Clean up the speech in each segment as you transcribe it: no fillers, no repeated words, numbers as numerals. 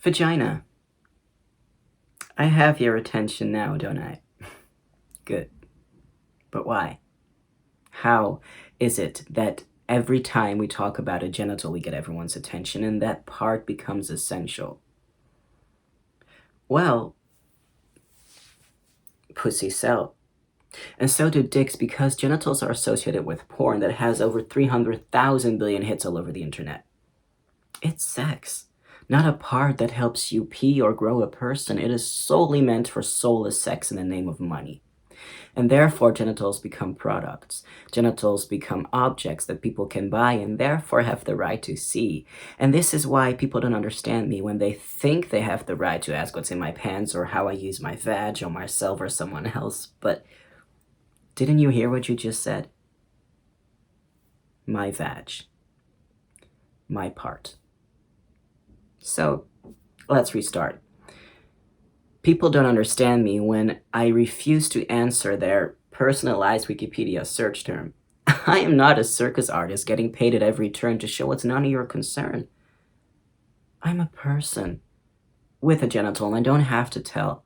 Vagina. I have your attention now, don't I? Good. But why? How is it that every time we talk about a genital, we get everyone's attention and that part becomes essential? Well, pussy sell. And so do dicks because genitals are associated with porn that has over 300,000 billion hits all over the internet. It's sex, not a part that helps you pee or grow a person. It is solely meant for soulless sex in the name of money. And therefore, genitals become products. Genitals become objects that people can buy and therefore have the right to see. And this is why people don't understand me when they think they have the right to ask what's in my pants or how I use my vag on myself or someone else. But didn't you hear what you just said? My vag. My part. So let's restart. People don't understand me when I refuse to answer their personalized Wikipedia search term. I am not a circus artist getting paid at every turn to show it's none of your concern. I'm a person with a genital and I don't have to tell.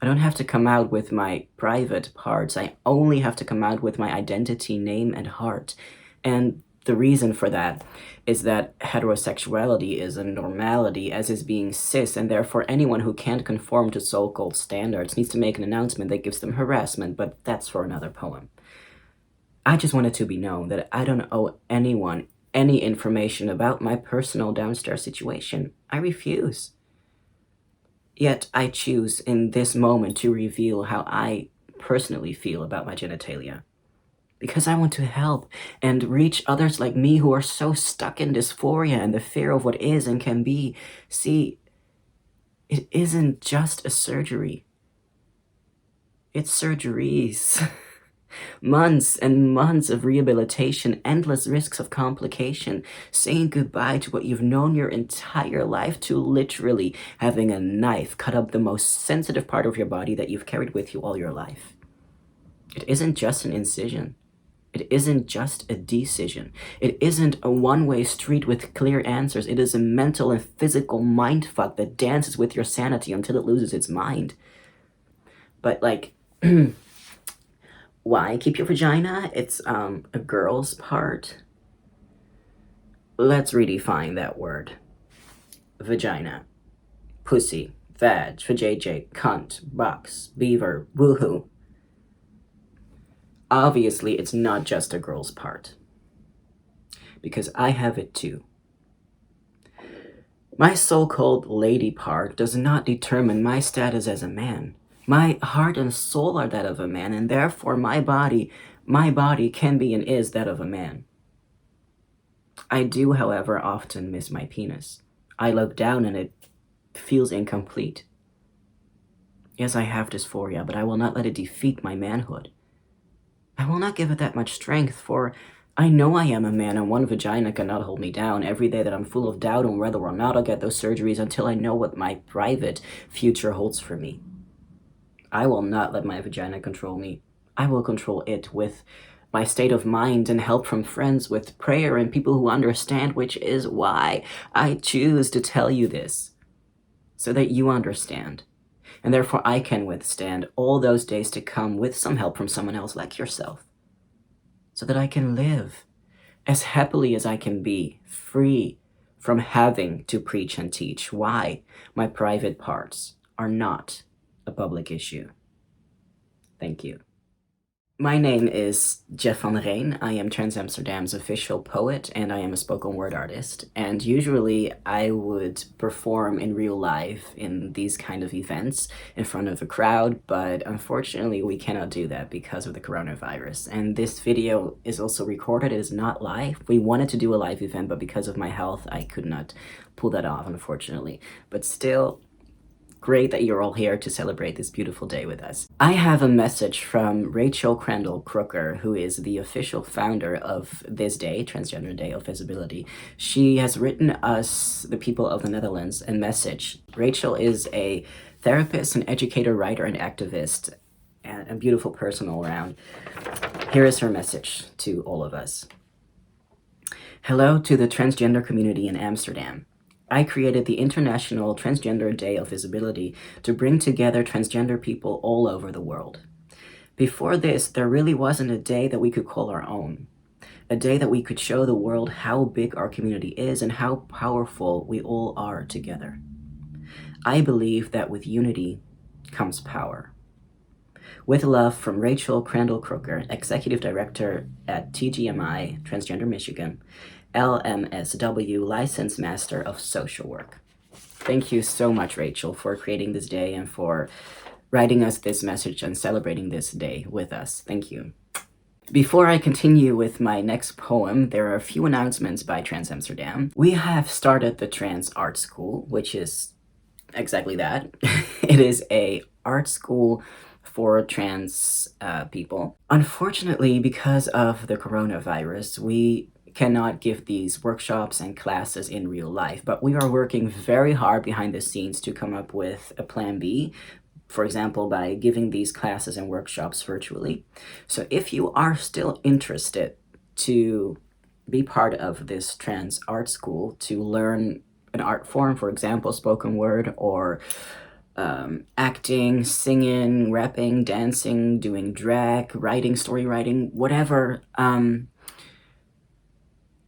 I don't have to come out with my private parts. I only have to come out with my identity, name, and heart. And the reason for that is that heterosexuality is a normality, as is being cis, and therefore anyone who can't conform to so-called standards needs to make an announcement that gives them harassment, but that's for another poem. I just want it to be known that I don't owe anyone any information about my personal downstairs situation. I refuse. Yet I choose in this moment to reveal how I personally feel about my genitalia. Because I want to help and reach others like me who are so stuck in dysphoria and the fear of what is and can be. See, it isn't just a surgery. It's surgeries. Months and months of rehabilitation, endless risks of complication, saying goodbye to what you've known your entire life, to literally having a knife cut up the most sensitive part of your body that you've carried with you all your life. It isn't just an incision. It isn't just a decision. It isn't a one-way street with clear answers. It is a mental and physical mindfuck that dances with your sanity until it loses its mind. But like, why keep your vagina? It's a girl's part. Let's redefine that word. Vagina. Pussy. Vag. Vajayjay. Cunt. Box. Beaver. Woohoo. Obviously, it's not just a girl's part. Because I have it too. My so-called lady part does not determine my status as a man. My heart and soul are that of a man, and therefore my body can be and is that of a man. I do, however, often miss my penis. I look down and it feels incomplete. Yes, I have dysphoria, but I will not let it defeat my manhood. I will not give it that much strength, for I know I am a man and one vagina cannot hold me down every day that I'm full of doubt on whether or not I'll get those surgeries until I know what my private future holds for me. I will not let my vagina control me. I will control it with my state of mind and help from friends, with prayer and people who understand, which is why I choose to tell you this, so that you understand. And therefore I can withstand all those days to come with some help from someone else like yourself, so that I can live as happily as I can be, free from having to preach and teach why my private parts are not a public issue. Thank you. My name is Jeff van Reen. I am Trans Amsterdam's official poet, and I am a spoken word artist. And usually I would perform in real life in these kind of events in front of a crowd, but unfortunately we cannot do that because of the coronavirus. And this video is also recorded. It is not live. We wanted to do a live event, but because of my health, I could not pull that off, unfortunately. But still, great that you're all here to celebrate this beautiful day with us. I have a message from Rachel Crandall Crooker, who is the official founder of this day, Transgender Day of Visibility. She has written us, the people of the Netherlands, a message. Rachel is a therapist, an educator, writer, and activist, and a beautiful person all around. Here is her message to all of us. Hello to the transgender community in Amsterdam. I created the International Transgender Day of Visibility to bring together transgender people all over the world. Before this, there really wasn't a day that we could call our own. A day that we could show the world how big our community is and how powerful we all are together. I believe that with unity comes power. With love from Rachel Crandall-Crooker, Executive Director at TGMI, Transgender Michigan, LMSW, Licensed Master of Social Work. Thank you so much, Rachel, for creating this day and for writing us this message and celebrating this day with us. Thank you. Before I continue with my next poem, there are a few announcements by Trans Amsterdam. We have started the Trans Art School, which is exactly that. It is a art school for trans people. Unfortunately, because of the coronavirus, we cannot give these workshops and classes in real life, but we are working very hard behind the scenes to come up with a plan B, for example, by giving these classes and workshops virtually. So if you are still interested to be part of this trans art school, to learn an art form, for example, spoken word or acting, singing, rapping, dancing, doing drag, writing, story writing, whatever,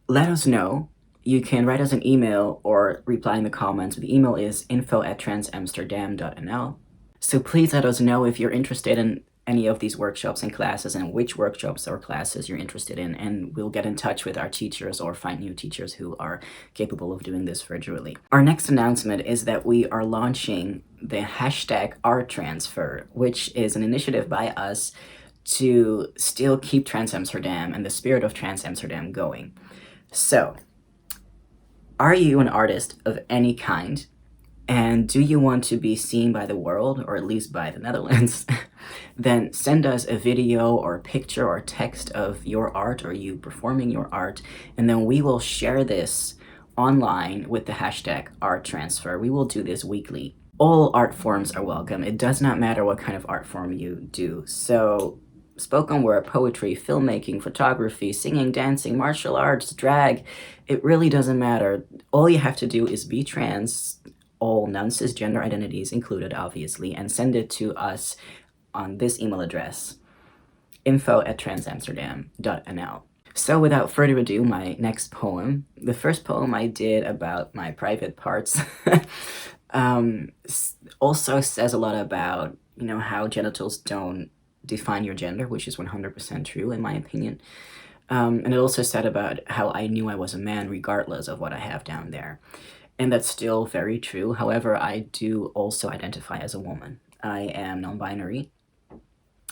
let us know. You can write us an email or reply in the comments. The email is info@transamsterdam.nl. So please let us know if you're interested in any of these workshops and classes and which workshops or classes you're interested in, and we'll get in touch with our teachers or find new teachers who are capable of doing this virtually. Our next announcement is that we are launching the hashtag #ArtTransfer, which is an initiative by us to still keep Trans Amsterdam and the spirit of Trans Amsterdam going. So, are you an artist of any kind? And do you want to be seen by the world, or at least by the Netherlands? Then send us a video or a picture or text of your art or you performing your art, and then we will share this online with the hashtag #ArtTransfer. We will do this weekly. All art forms are welcome. It does not matter what kind of art form you do. So spoken word, poetry, filmmaking, photography, singing, dancing, martial arts, drag, it really doesn't matter. All you have to do is be trans, all non-cisgender identities included, obviously, and send it to us on this email address, info@transamsterdam.nl. So without further ado, my next poem. The first poem I did about my private parts also says a lot about, how genitals don't define your gender, which is 100% true in my opinion. And it also said about how I knew I was a man regardless of what I have down there. And that's still very true. However, I do also identify as a woman. I am non-binary.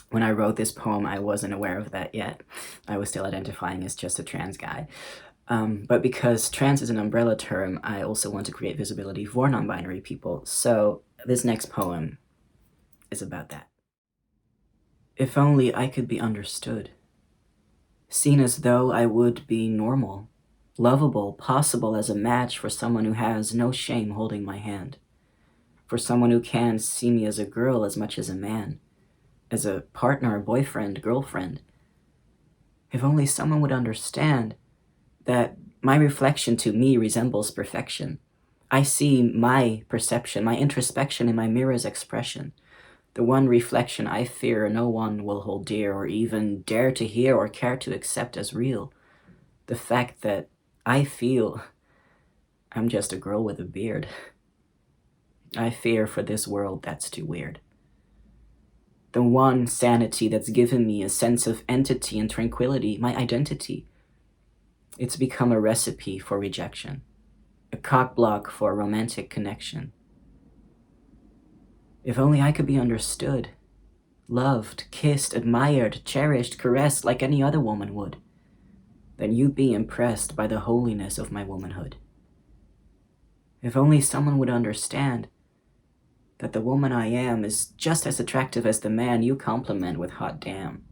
When I wrote this poem, I wasn't aware of that yet. I was still identifying as just a trans guy. But because trans is an umbrella term, I also want to create visibility for non-binary people. So this next poem is about that. If only I could be understood, seen as though I would be normal, lovable, possible as a match for someone who has no shame holding my hand, for someone who can see me as a girl as much as a man, as a partner, boyfriend, girlfriend. If only someone would understand that my reflection to me resembles perfection. I see my perception, my introspection in my mirror's expression, the one reflection I fear no one will hold dear or even dare to hear or care to accept as real. The fact that I feel I'm just a girl with a beard. I fear for this world that's too weird. The one sanity that's given me a sense of entity and tranquility, my identity. It's become a recipe for rejection, a cock-block for a romantic connection. If only I could be understood, loved, kissed, admired, cherished, caressed like any other woman would, then you'd be impressed by the holiness of my womanhood. If only someone would understand that the woman I am is just as attractive as the man you compliment with hot damn.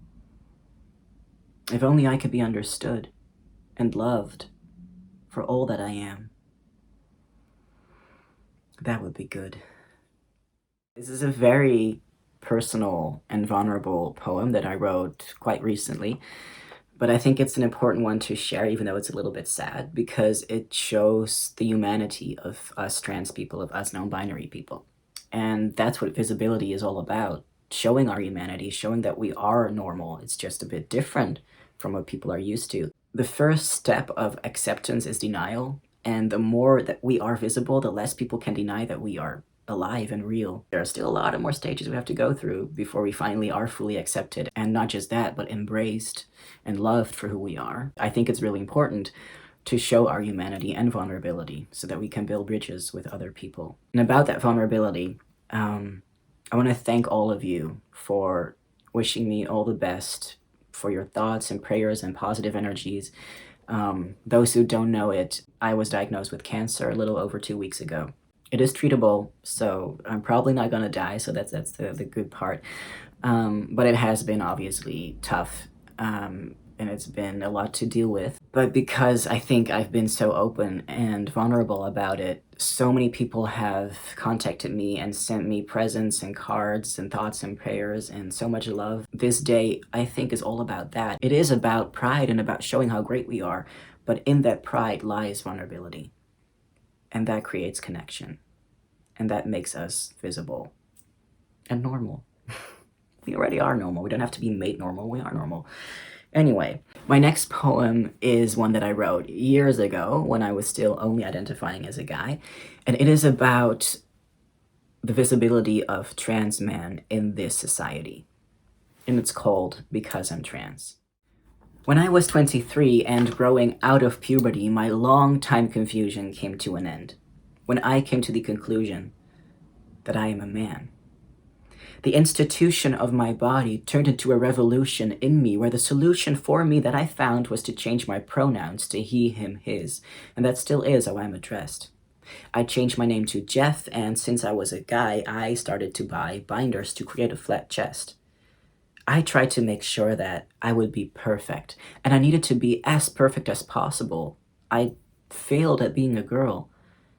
If only I could be understood and loved for all that I am. That would be good. This is a very personal and vulnerable poem that I wrote quite recently. But I think it's an important one to share, even though it's a little bit sad, because it shows the humanity of us trans people, of us non-binary people. And that's what visibility is all about, showing our humanity, showing that we are normal. It's just a bit different from what people are used to. The first step of acceptance is denial, and the more that we are visible, the less people can deny that we are alive and real. There are still a lot of more stages we have to go through before we finally are fully accepted, and not just that, but embraced and loved for who we are. I think it's really important to show our humanity and vulnerability so that we can build bridges with other people. And about that vulnerability, I want to thank all of you for wishing me all the best, for your thoughts and prayers and positive energies. Those who don't know it, I was diagnosed with cancer a little over 2 weeks ago. It is treatable, so I'm probably not gonna die, so that's the good part. But it has been obviously tough, and it's been a lot to deal with. But because I think I've been so open and vulnerable about it, so many people have contacted me and sent me presents and cards and thoughts and prayers and so much love. This day, I think, is all about that. It is about pride and about showing how great we are, but in that pride lies vulnerability. And that creates connection. And that makes us visible and normal. We already are normal. We don't have to be made normal. We are normal. Anyway, my next poem is one that I wrote years ago when I was still only identifying as a guy. And it is about the visibility of trans men in this society. And it's called Because I'm Trans. When I was 23 and growing out of puberty, my long-time confusion came to an end. When I came to the conclusion that I am a man. The institution of my body turned into a revolution in me, where the solution for me that I found was to change my pronouns to he, him, his, and that still is how I'm addressed. I changed my name to Jeff, and since I was a guy, I started to buy binders to create a flat chest. I tried to make sure that I would be perfect, and I needed to be as perfect as possible. I failed at being a girl.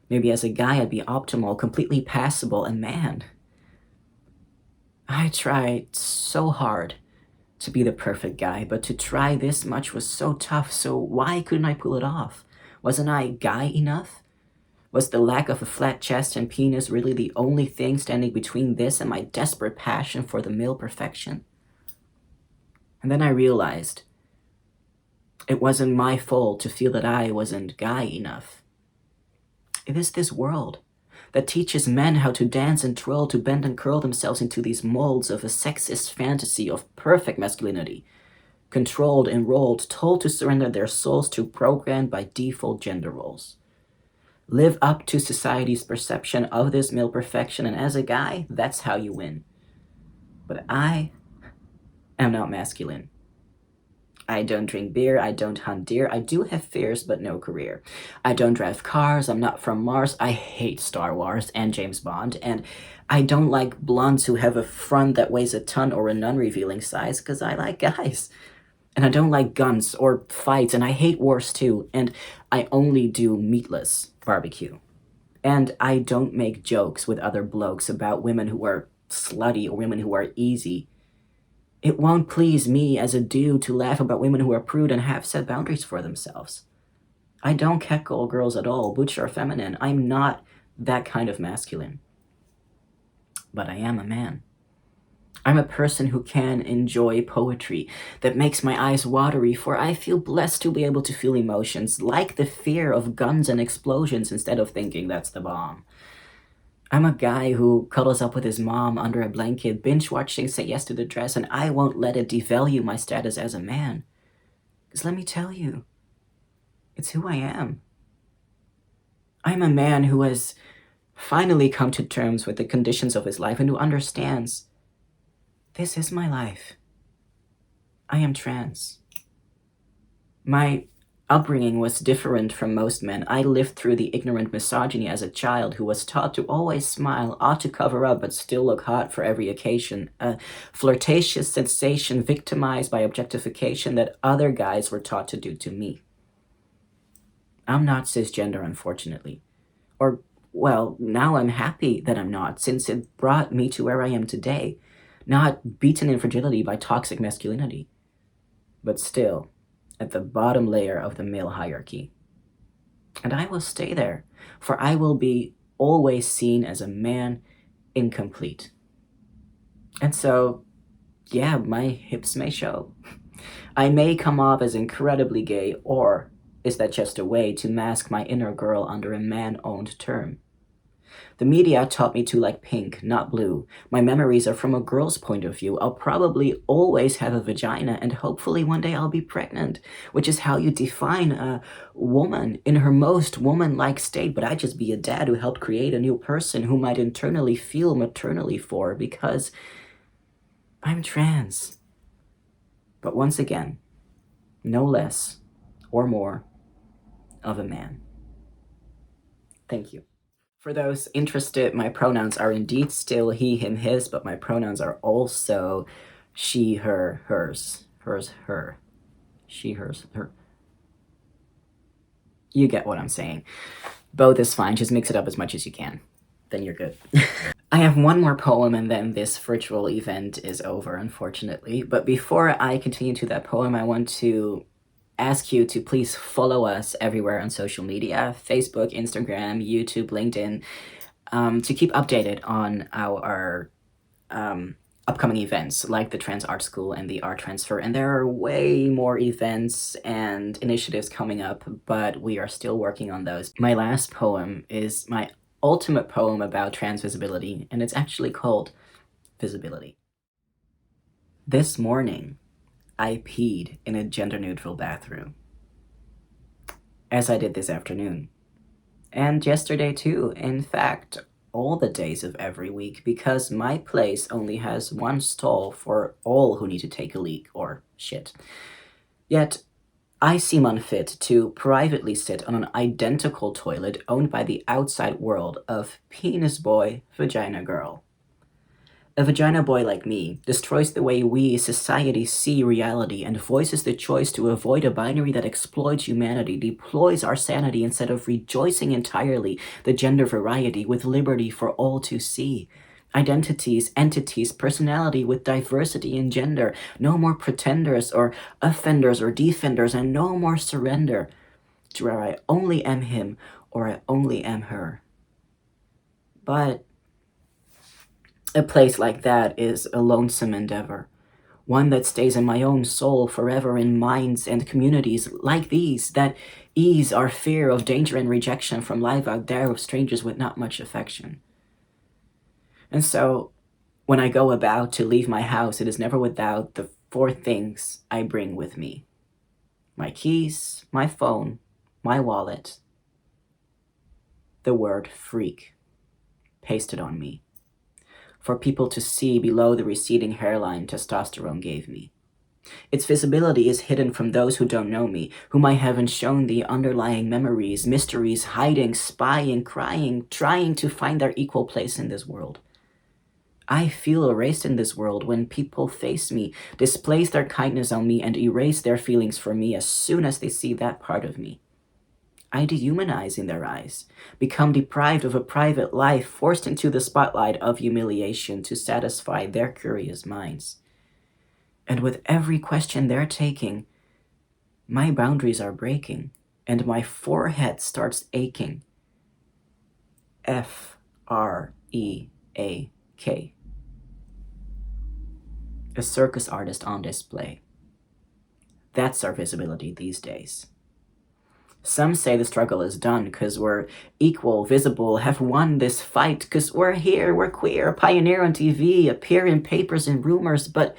Maybe as a guy I'd be optimal, completely passable, and man, I tried so hard to be the perfect guy, but to try this much was so tough, so why couldn't I pull it off? Wasn't I guy enough? Was the lack of a flat chest and penis really the only thing standing between this and my desperate passion for the male perfection? And then I realized it wasn't my fault to feel that I wasn't guy enough. It is this world that teaches men how to dance and twirl, to bend and curl themselves into these molds of a sexist fantasy of perfect masculinity, controlled, enrolled, told to surrender their souls to programmed by default gender roles. Live up to society's perception of this male perfection, and as a guy, that's how you win. But I am not masculine. I don't drink beer, I don't hunt deer, I do have fears but no career. I don't drive cars, I'm not from Mars, I hate Star Wars and James Bond, and I don't like blondes who have a front that weighs a ton or a non-revealing size, because I like guys. And I don't like guns or fights, and I hate wars too, and I only do meatless barbecue. And I don't make jokes with other blokes about women who are slutty or women who are easy. It won't please me as a dude to laugh about women who are prude and have set boundaries for themselves. I don't catcall girls at all, butch or feminine. I'm not that kind of masculine. But I am a man. I'm a person who can enjoy poetry that makes my eyes watery, for I feel blessed to be able to feel emotions like the fear of guns and explosions instead of thinking that's the bomb. I'm a guy who cuddles up with his mom under a blanket, binge-watching Say Yes to the Dress, and I won't let it devalue my status as a man. Because let me tell you, it's who I am. I'm a man who has finally come to terms with the conditions of his life and who understands this is my life. I am trans. My upbringing was different from most men. I lived through the ignorant misogyny as a child who was taught to always smile, ought to cover up but still look hot for every occasion, a flirtatious sensation victimized by objectification that other guys were taught to do to me. I'm not cisgender, unfortunately. Or, well, now I'm happy that I'm not, since it brought me to where I am today, not beaten in fragility by toxic masculinity. But still, at the bottom layer of the male hierarchy. And I will stay there, for I will be always seen as a man incomplete. And so, yeah, my hips may show. I may come off as incredibly gay, or is that just a way to mask my inner girl under a man-owned term? The media taught me to like pink, not blue. My memories are from a girl's point of view. I'll probably always have a vagina, and hopefully one day I'll be pregnant, which is how you define a woman in her most woman-like state. But I'd just be a dad who helped create a new person who might internally feel maternally for because I'm trans. But once again, no less or more of a man. Thank you. For those interested, my pronouns are indeed still he, him, his, but my pronouns are also she, her, hers, hers, her, she, hers, her. You get what I'm saying. Both is fine, just mix it up as much as you can. Then you're good. I have one more poem and then this virtual event is over, unfortunately. But before I continue to that poem, I want to ask you to please follow us everywhere on social media, Facebook, Instagram, YouTube, LinkedIn, to keep updated on our upcoming events like the Trans Art School and the Art Transfer. And there are way more events and initiatives coming up, but we are still working on those. My last poem is my ultimate poem about trans visibility, and it's actually called Visibility. This morning, I peed in a gender-neutral bathroom, as I did this afternoon. And yesterday too, in fact, all the days of every week, because my place only has one stall for all who need to take a leak or shit. Yet, I seem unfit to privately sit on an identical toilet owned by the outside world of penis boy, vagina girl. A vagina boy like me destroys the way we, society, see reality and voices the choice to avoid a binary that exploits humanity, deploys our sanity instead of rejoicing entirely the gender variety with liberty for all to see. Identities, entities, personality with diversity in gender. No more pretenders or offenders or defenders, and no more surrender to where I only am him or I only am her. But a place like that is a lonesome endeavor, one that stays in my own soul forever in minds and communities like these that ease our fear of danger and rejection from life out there of strangers with not much affection. And so, when I go about to leave my house, it is never without the 4 things I bring with me: my keys, my phone, my wallet, the word freak pasted on me, for people to see below the receding hairline testosterone gave me. Its visibility is hidden from those who don't know me, whom I haven't shown the underlying memories, mysteries, hiding, spying, crying, trying to find their equal place in this world. I feel erased in this world when people face me, displace their kindness on me, and erase their feelings for me as soon as they see that part of me. I dehumanize in their eyes, become deprived of a private life, forced into the spotlight of humiliation to satisfy their curious minds. And with every question they're taking, my boundaries are breaking, and my forehead starts aching. F-R-E-A-K. A circus artist on display. That's our visibility these days. Some say the struggle is done because we're equal, visible, have won this fight because we're here, we're queer, pioneer on TV, appear in papers and rumors, but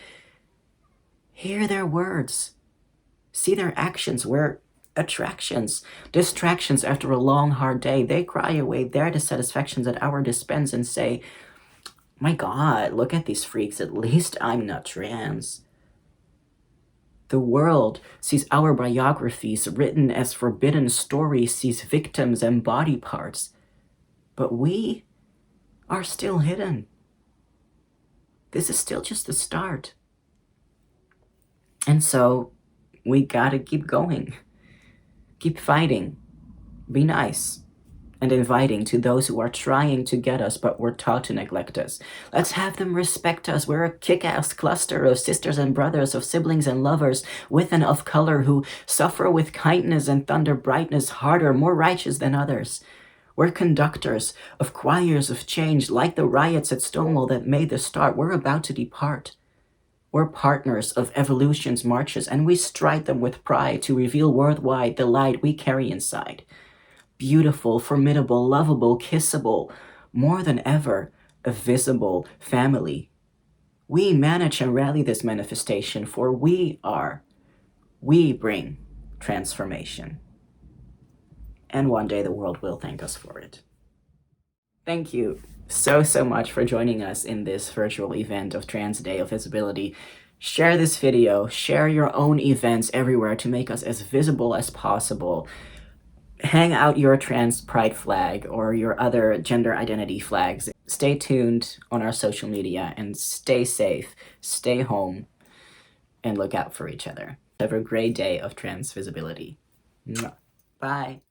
hear their words, see their actions. We're attractions, distractions after a long, hard day. They cry away their dissatisfactions at our dispense and say, my God, look at these freaks, at least I'm not trans. The world sees our biographies written as forbidden stories, sees victims and body parts. But we are still hidden. This is still just the start. And so we gotta keep going. Keep fighting. Be nice. and inviting to those who are trying to get us but were taught to neglect us. Let's have them respect us. We're a kick-ass cluster of sisters and brothers, of siblings and lovers, with and of color, who suffer with kindness and thunder brightness, harder, more righteous than others. We're conductors of choirs of change, like the riots at Stonewall that made the start. We're about to depart. We're partners of evolution's marches, and we stride them with pride to reveal worldwide the light we carry inside. Beautiful, formidable, lovable, kissable, more than ever, a visible family. We manage and rally this manifestation, for we bring transformation. And one day the world will thank us for it. Thank you so much for joining us in this virtual event of Trans Day of Visibility. Share this video, share your own events everywhere to make us as visible as possible. Hang out your trans pride flag or your other gender identity flags. Stay tuned on our social media and stay safe, stay home, and look out for each other. Have a great day of trans visibility. Bye.